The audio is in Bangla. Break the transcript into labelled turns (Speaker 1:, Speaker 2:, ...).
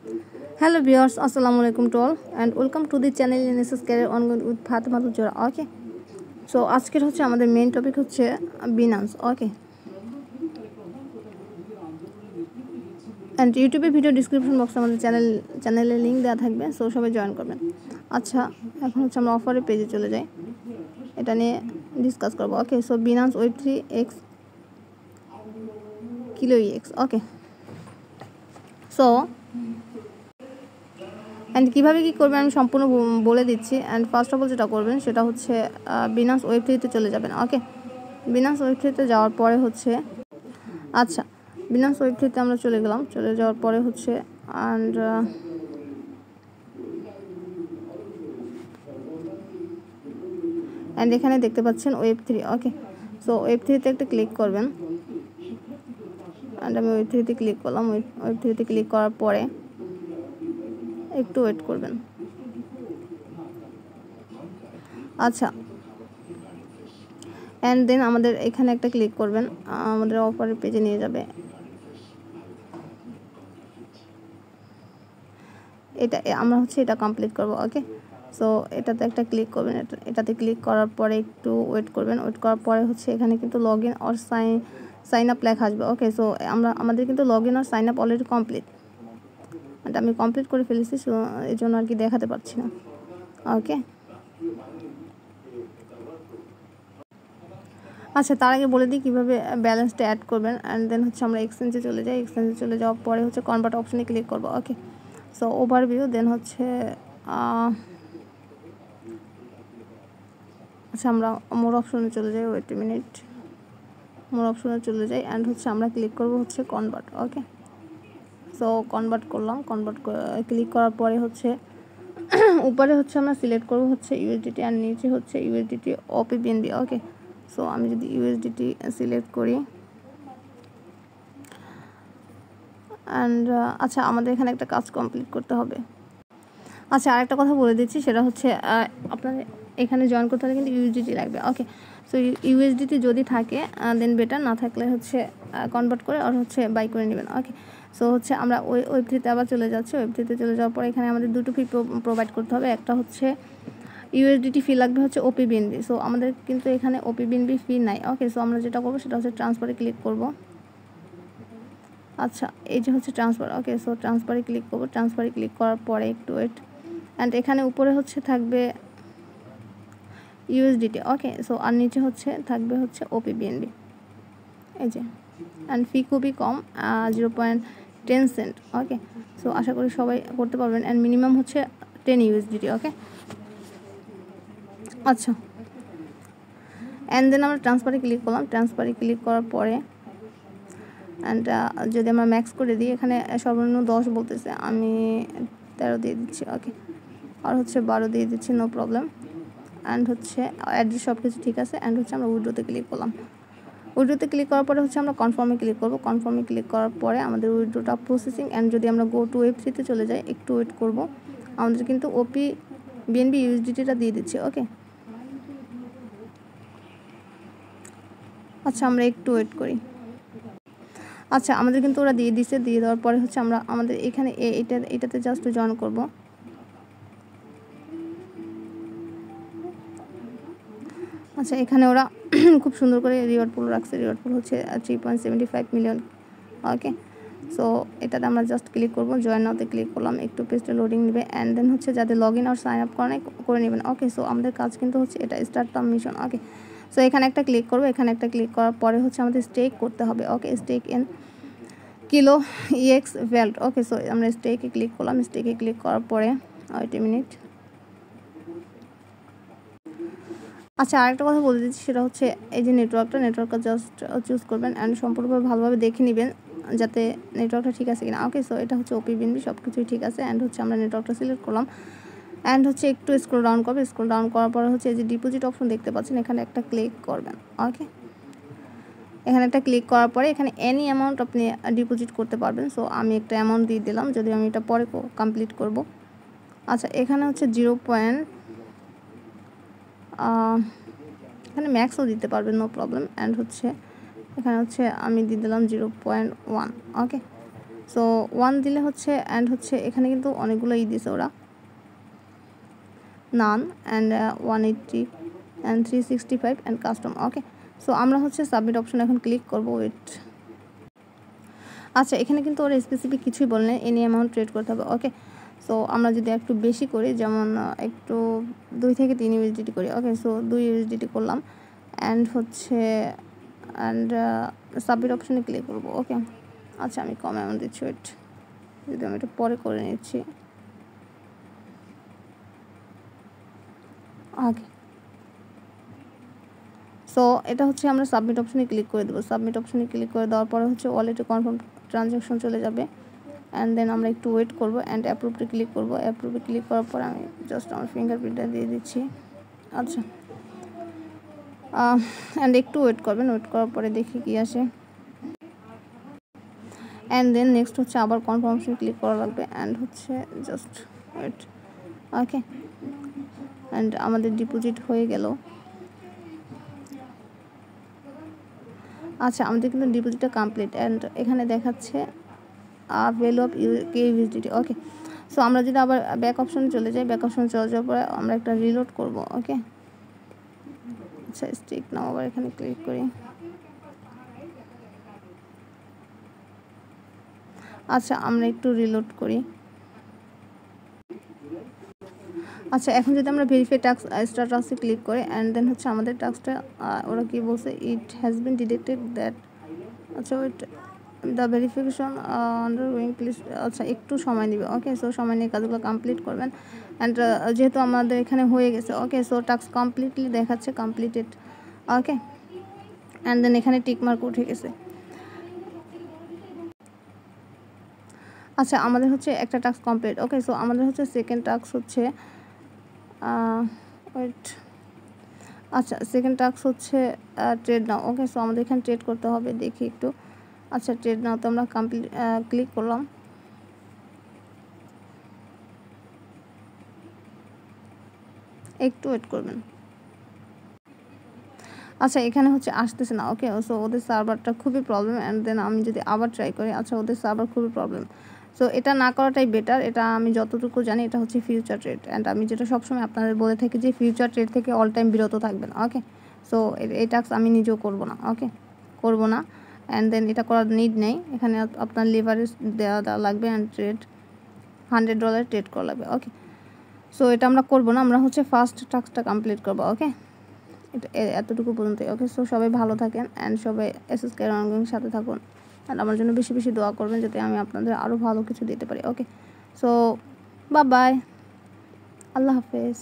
Speaker 1: Hello viewers, Assalamualaikum to all and welcome to the channel NSS Career Ongoing with Fatima Jora. Okay, so আজকের হচ্ছে আমাদের মেইন টপিক হচ্ছে Binance. Okay, and YouTube video description বক্সে আমাদের চ্যানেলের লিংক দেওয়া থাকবে, সো সবাই জয়েন করবেন। আচ্ছা, এখন হচ্ছে আমরা অফারের পেজে চলে যাই, এটা নিয়ে ডিসকাস করব। Okay, so Binance Web3 X Kilo EX. Okay, so and কীভাবে কী করবেন আমি সম্পূর্ণ বলে দিচ্ছি। অ্যান্ড ফার্স্ট অফ অল যেটা করবেন সেটা হচ্ছে Binance Web3 চলে যাবেন। ওকে, Binance Web3 যাওয়ার পরে হচ্ছে আচ্ছা Binance Web3 আমরা চলে গেলাম। চলে যাওয়ার পরে হচ্ছে অ্যান্ড এখানে দেখতে পাচ্ছেন Web3। ওকে, সো Web3 একটা ক্লিক করবেন। অ্যান্ড আমি Web3 ক্লিক করলাম। Web3 ক্লিক করার পরে একটু ওয়েট করবেন। আচ্ছা, অ্যান্ড দেন আমাদের এখানে একটা ক্লিক করবেন, আমাদের অফারের পেজে নিয়ে যাবে। এটা আমরা হচ্ছে এটা কমপ্লিট করব। ওকে, সো এটাতে একটা ক্লিক করবেন। এটাতে ক্লিক করার পরে একটু ওয়েট করবেন। ওয়েট করার পরে হচ্ছে এখানে কিন্তু log in or sign up লেখা আসবে। ওকে, সো আমাদের কিন্তু লগ ইন আর সাইন আপ অলরেডি কমপ্লিট। এটা আমি কমপ্লিট করে ফেলেছি, সো এই জন্য আর কি দেখাতে পারছি না। ওকে, আচ্ছা, তার আগে বলে দিই কীভাবে ব্যালেন্সটা অ্যাড করবেন। অ্যান্ড দেন হচ্ছে আমরা এক্সচেঞ্জে চলে যাই। এক্সচেঞ্জে চলে যাওয়ার পরে হচ্ছে কনভার্ট অপশনে ক্লিক করবো। ওকে, সো ওভারভিউ, দেন হচ্ছে আচ্ছা আমরা মোর অপশনে চলে যাই। ওয়েট এ মিনিট, মোর অপশনে চলে যাই। অ্যান্ড হচ্ছে আমরা ক্লিক করবো হচ্ছে কনভার্ট। ওকে, সো কনভার্ট করলাম। ক্লিক করার পরে হচ্ছে উপরে হচ্ছে আমরা সিলেক্ট করবো হচ্ছে ইউএসডিটি, আর নিচে হচ্ছে ইউএসডিটি OP/BNB। ওকে, সো আমি যদি ইউএসডিটি সিলেক্ট করি, অ্যান্ড আচ্ছা আমাদের এখানে একটা কাজ কমপ্লিট করতে হবে। আচ্ছা, আরেকটা কথা বলে দিচ্ছি, সেটা হচ্ছে আপনার এখানে জয়েন করতে হলে কিন্তু ইউএসডিটি লাগবে। ওকে, সো ইউএসডিটি যদি থাকে দেন বেটার, না থাকলে হচ্ছে কনভার্ট করে আর হচ্ছে বাই করে নেবেন। ওকে, সো হচ্ছে আমরা Web3 আবার চলে যাচ্ছি। Web3 চলে যাওয়ার পরে এখানে আমাদের দুটো ফি প্রোভাইড করতে হবে। একটা হচ্ছে ইউএসডিটি ফি লাগবে হচ্ছে OP/BNB। সো আমাদের কিন্তু এখানে OP/BNB ফি নাই। ওকে, সো আমরা যেটা করবো সেটা হচ্ছে ট্রান্সফারে ক্লিক করব। আচ্ছা, এই যে হচ্ছে ট্রান্সফার। ওকে, সো ট্রান্সফারে ক্লিক করবো। ট্রান্সফারে ক্লিক করার পরে একটু ওয়েট, অ্যান্ড এখানে উপরে হচ্ছে থাকবে ইউএসডিটি। ওকে, সো আর নিচে হচ্ছে থাকবে হচ্ছে OP/BNB, এই যে। অ্যান্ড ফি খুবই কম, 0.10 সেন্ট। ওকে, সো আশা করি সবাই করতে পারবেন। অ্যান্ড মিনিমাম হচ্ছে 10 USDT। ওকে, আচ্ছা, অ্যান্ড দেন আমরা ট্রান্সফারে ক্লিক করলাম। ট্রান্সফারে ক্লিক করার পরে অ্যান্ড যদি আমরা ম্যাক্স করে দিই, এখানে সর্বনিম্ন 10 বলতেছে, আমি 13 দিয়ে দিচ্ছি। ওকে, আর হচ্ছে 12 দিয়ে দিচ্ছি, নো প্রবলেম। অ্যান্ড হচ্ছে অ্যাড্রেস সব কিছু ঠিক আছে। অ্যান্ড হচ্ছে আমরা উইড্রোতে ক্লিক করলাম। উইড্রোতে ক্লিক করার পরে হচ্ছে আমরা কনফার্মে ক্লিক করব। কনফার্মে ক্লিক করার পরে আমাদের উইড্রোটা প্রসেসিং। অ্যান্ড যদি আমরা গো টু Web3 চলে যাই, একটু ওয়েট করব, আমাদের কিন্তু OP/BNB ইউএসডিটিটা দিয়ে দিচ্ছি। ওকে, আচ্ছা আমরা একটু ওয়েট করি। আচ্ছা, আমাদের কিন্তু ওরা দিয়ে দিচ্ছে। দিয়ে দেওয়ার পরে হচ্ছে আমরা আমাদের এখানে এটাতে জাস্ট জয়েন করব। আচ্ছা, এখানে ওরা খুব সুন্দর করে রিওয়ার্ড পুল রাখছে। রিওয়ার্ড পুল হচ্ছে 3.75 মিলিয়ন। ওকে, সো এটাতে আমরা জাস্ট ক্লিক করব। জয়েন নাওতে ক্লিক করলাম, একটু পেজটা লোডিং নেবে। অ্যান্ড দেন হচ্ছে যাদের লগ ইন আর সাইন আপ করে নেবেন। ওকে, সো আমাদের কাজ কিন্তু হচ্ছে এটা start the mission. Okay, so এখানে একটা ক্লিক করবো। এখানে একটা ক্লিক করার পরে হচ্ছে আমাদের স্টেক করতে হবে। Okay, stake in Kilo EX valid. Okay, so আমরা স্টেকে ক্লিক করলাম। স্টেকে ক্লিক করার পরে ওয়েট এ মিনিট। আচ্ছা, আরেকটা কথা বলে দিচ্ছি, সেটা হচ্ছে এই যে নেটওয়ার্কটা জাস্ট চুজ করবেন। অ্যান্ড সম্পূর্ণভাবে ভালোভাবে দেখে নেবেন যাতে নেটওয়ার্কটা ঠিক আছে কিনা। ওকে, সো এটা হচ্ছে OP/BNB, সব কিছুই ঠিক আছে। অ্যান্ড হচ্ছে আমরা নেটওয়ার্কটা সিলেক্ট করলাম। অ্যান্ড হচ্ছে একটু স্ক্রল ডাউন করবে। স্ক্রল ডাউন করার পরে হচ্ছে এই যে ডিপোজিট অপশন দেখতে পাচ্ছেন, এখানে একটা ক্লিক করবেন। ওকে, এখানে একটা ক্লিক করার পরে এখানে এনি অ্যামাউন্ট আপনি ডিপোজিট করতে পারবেন। সো আমি একটা অ্যামাউন্ট দিয়ে দিলাম, যদি আমি এটা পরে কমপ্লিট করব। আচ্ছা, এখানে হচ্ছে এখানে ম্যাক্সও দিতে পারবেন, নো প্রবলেম। অ্যান্ড হচ্ছে এখানে হচ্ছে আমি দিয়ে দিলাম 0.1। ওকে, সো 1 দিলে হচ্ছে অ্যান্ড হচ্ছে এখানে কিন্তু অনেকগুলো দিছে ওরা, none and 180 and 365 and custom. Okay, so আমরা হচ্ছে সাবমিট অপশন এখন ক্লিক করব। ওয়েট, আচ্ছা এখানে কিন্তু ওরা স্পেসিফিক কিছুই বললেন এনি অ্যামাউন্ট ট্রেড করতে হবে। ওকে, সো আমরা যদি একটু বেশি করি, যেমন একটু 2 থেকে 3 ইউএসডিটি করি। ওকে, সো 2 ইউএসডিটি করলাম অ্যান্ড হচ্ছে অ্যান্ড সাবমিট অপশনে ক্লিক করবো। ওকে, আচ্ছা আমি কম অ্যামাউন্ট দিচ্ছি, ওয়েট, যদি আমি এটা পরে করে নিচ্ছি। ওকে, সো এটা হচ্ছে আমরা সাবমিট অপশনে ক্লিক করে দেবো। সাবমিট অপশনে ক্লিক করে দেওয়ার পরে হচ্ছে ওয়ালেটে কনফার্ম ট্রানজ্যাকশন চলে যাবে অ্যান্ড দেন আমরা একটু ওয়েট করবো অ্যান্ড অ্যাপ্রুভে ক্লিক করবো। অ্যাপ্রুভে ক্লিক করার পরে আমি জাস্ট আমার ফিঙ্গারপ্রিন্টটা দিয়ে দিচ্ছি। আচ্ছা, অ্যান্ড একটু ওয়েট করবেন, ওয়েট করার পরে দেখি কি আসে। অ্যান্ড দেন নেক্সট হচ্ছে আবার কনফার্মেশন ক্লিক করা লাগবে অ্যান্ড হচ্ছে জাস্ট ওয়েট। ওকে, অ্যান্ড আমাদের ডিপোজিট হয়ে গেল। আচ্ছা, আমাদের কিন্তু ডিপোজিটটা কমপ্লিট অ্যান্ড এখানে দেখাচ্ছে value of USDT. Okay, so আমরা যদি আবার ব্যাক অপশনে চলে যাই, ব্যাক অপশনে চলে যাওয়ার পরে আমরা একটা রিলোড করব। ওকে, আচ্ছা স্টিক নাও, আবার এখানে ক্লিক করি। আচ্ছা আমরা একটু রিলোড করি। আচ্ছা, এখন যদি আমরা ভেরিফাই টাস্ক স্ট্যাটাসে ক্লিক করি অ্যান্ড দেন হচ্ছে আমাদের টাস্কটা ওরা কি বলছে, it has been detected that. আচ্ছা wait, the verification undergoing please. আচ্ছা একটু সময় নেবে। ওকে, সো সময় নিয়ে কাজগুলো কমপ্লিট করবেন অ্যান্ড যেহেতু আমাদের এখানে হয়ে গেছে। ওকে, সো টাস্ক কমপ্লিটলি দেখাচ্ছে কমপ্লিটেড। ওকে, অ্যান্ড দেন এখানে টিকমার্ক উঠে গেছে। আচ্ছা আমাদের হচ্ছে একটা টাস্ক কমপ্লিট। ওকে, সো আমাদের হচ্ছে সেকেন্ড টাস্ক হচ্ছে ওয়েট, আচ্ছা সেকেন্ড টাস্ক হচ্ছে ট্রেড নাও। ওকে, সো আমাদের এখানে ট্রেড করতে হবে, দেখি একটু। আচ্ছা ট্রেড নাও তো আমরা কমপ্লিট ক্লিক করলাম। একটু ওয়েট করবেন। আচ্ছা এখানে হচ্ছে আসতেছে না। ওকে, সো ওদের সার্ভারটা খুবই প্রবলেম অ্যান্ড দেন আমি যদি আবার ট্রাই করি, আচ্ছা ওদের সার্ভার খুবই প্রবলেম। সো এটা না করাটাই বেটার। এটা আমি যতটুকু জানি এটা হচ্ছে ফিউচার ট্রেড অ্যান্ড আমি যেটা সবসময় আপনাদের বলে থাকি যে ফিউচার ট্রেড থেকে অল টাইম বিরত থাকবেন। ওকে, সো এই টাস্ক আমি নিজেও করবো না। ওকে, করবো না অ্যান্ড দেন এটা করার নিড নেই। এখানে আপনার লেভারেজ দেওয়া লাগবে অ্যান্ড ট্রেড $100 ট্রেড করা লাগবে। ওকে, সো এটা আমরা করবো না, আমরা হচ্ছে ফার্স্ট টাস্কটা কমপ্লিট করবো। ওকে, এটা এতটুকু পর্যন্তই। ওকে, সো সবাই ভালো থাকেন অ্যান্ড সবাই এসএসকে রঙের সাথে থাকুন অ্যান্ড আমার জন্য বেশি বেশি দোয়া করবেন যাতে আমি আপনাদের আরও ভালো কিছু দিতে পারি। ওকে, সো বাই বাই, আল্লাহ হাফেজ।